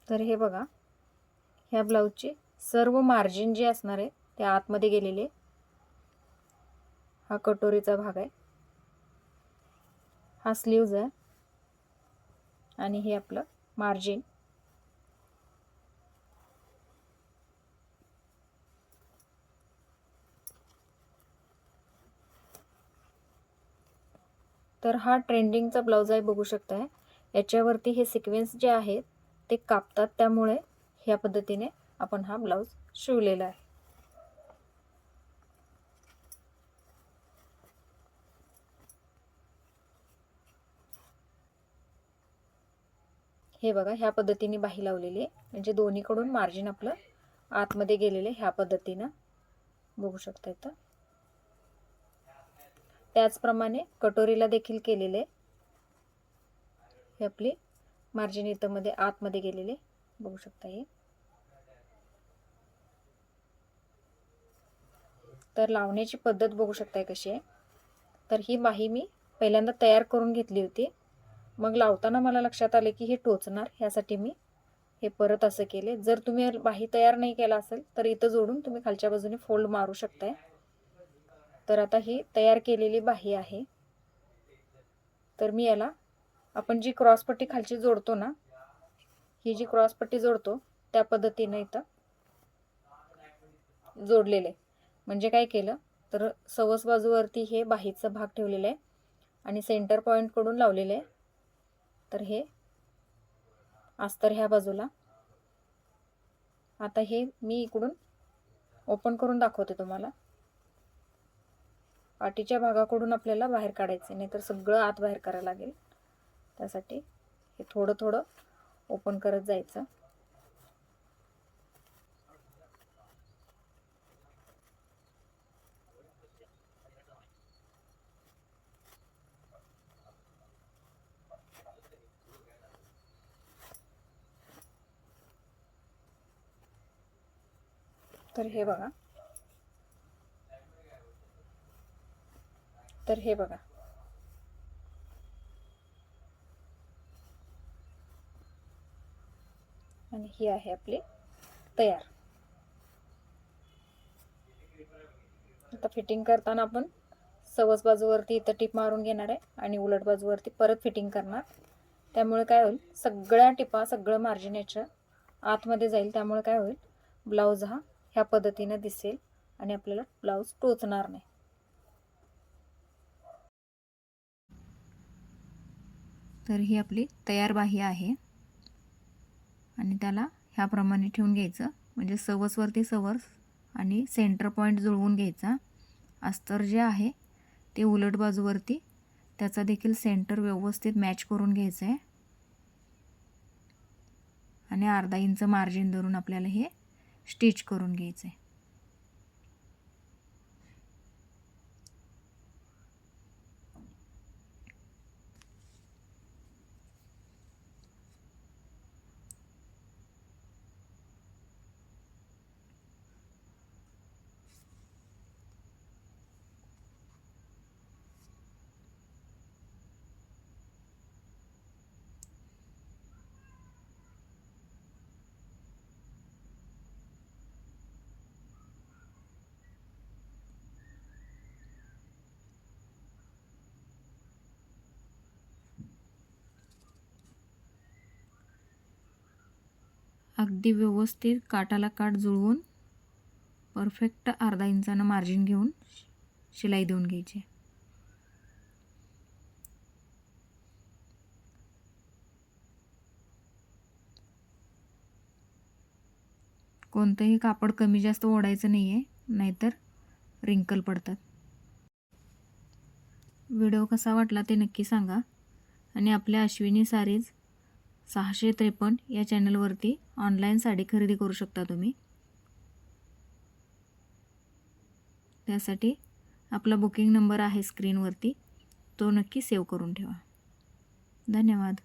तर हे बघा, ह्या ब्लाऊजचे सर्व मार्जिन जे असणार आहे ते आतमध्ये गेलेले. हा कटोरीचा भाग आहे, हा स्लीव्ज आहे आणि हे आपलं मार्जिन. तर हा ट्रेंडिंगचा ब्लाऊज आहे, बघू शकताय. याच्यावरती हे सिक्वेन्स जे आहेत ते कापतात, त्यामुळे ह्या पद्धतीने आपण हा ब्लाऊज शिवलेला आहे. हे बघा, ह्या पद्धतीने बाही लावलेली आहे, म्हणजे दोन्हीकडून मार्जिन आपलं आतमध्ये गेलेले ह्या पद्धतीनं बघू शकता इथं. त्याचप्रमाणे कटोरीला देखील केलेले. हे आपली मार्जिन इथं मध्ये आतमध्ये गेलेले बघू शकता. हे तर लावण्याची पद्धत बघू शकताय कशी आहे. तर ही बाही मी पहिल्यांदा तयार करून घेतली होती, मग लावताना मला लक्षात आले की हे टोचणार, ह्यासाठी मी हे परत असं केले. जर तुम्ही बाही तयार नाही केला असेल तर इथं जोडून तुम्ही खालच्या बाजूने फोल्ड मारू शकताय. तर आता ही तयार केलेली बाही आहे. तर मी याला आपण जी क्रॉसपट्टी खालची जोडतो ना, ही जी क्रॉसपट्टी जोडतो त्या पद्धतीने इथं जोडलेले. म्हणजे काय केलं तर सवस बाजूवरती हे बाहीचा भाग ठेवलेला आहे आणि सेंटर पॉइंट कडून लावलेले आहे. तर हे अस्तर ह्या बाजूला. आता हे मी इकडून ओपन करून दाखवते तुम्हाला. पाठीच्या भागाकडून आपल्याला बाहेर काढायचे, नाही तर सगळं आत बाहेर करायला लागेल. त्यासाठी हे थोडं थोडं ओपन करत जायचं. तर हे बघा, तर हे बघा, आणि ही आहे आपली तयार. आता फिटिंग करताना आपण सवस बाजूवरती इथं टिप मारून घेणार आहे आणि उलट बाजूवरती परत फिटिंग करणार. त्यामुळे काय होईल, सगळ्या टिपा सगळं मार्जिन याच्या आतमध्ये जाईल. त्यामुळे काय होईल, ब्लाऊज हा ह्या पद्धतीने दिसेल आणि आपल्याला ब्लाऊज टोचणार नाही. तर ही आपली तयार बाही आहे आणि त्याला ह्याप्रमाणे ठेवून घ्यायचं. म्हणजे सवसवरती सवस आणि सेंटर पॉईंट जुळवून घ्यायचा. अस्तर जे आहे ते उलट बाजूवरती त्याचा देखील सेंटर व्यवस्थित मॅच करून घ्यायचं आहे आणि अर्धा इंच मार्जिन धरून आपल्याला हे स्टिच करून घ्यायचं आहे. अगदी व्यवस्थित काठाला काठ जुळवून परफेक्ट अर्धा इंचानं मार्जिन घेऊन शिलाई देऊन घ्यायची. कोणतंही कापड कमी जास्त ओढायचं नाही आहे, नाहीतर रिंकल पडतात. व्हिडिओ कसा वाटला ते नक्की सांगा आणि आपल्या अश्विनी सारीज 653 या चॅनलवरती ऑनलाईन साडी खरेदी करू शकता तुम्ही. त्यासाठी आपला बुकिंग नंबर आहे स्क्रीनवरती, तो नक्की सेव्ह करून ठेवा. धन्यवाद.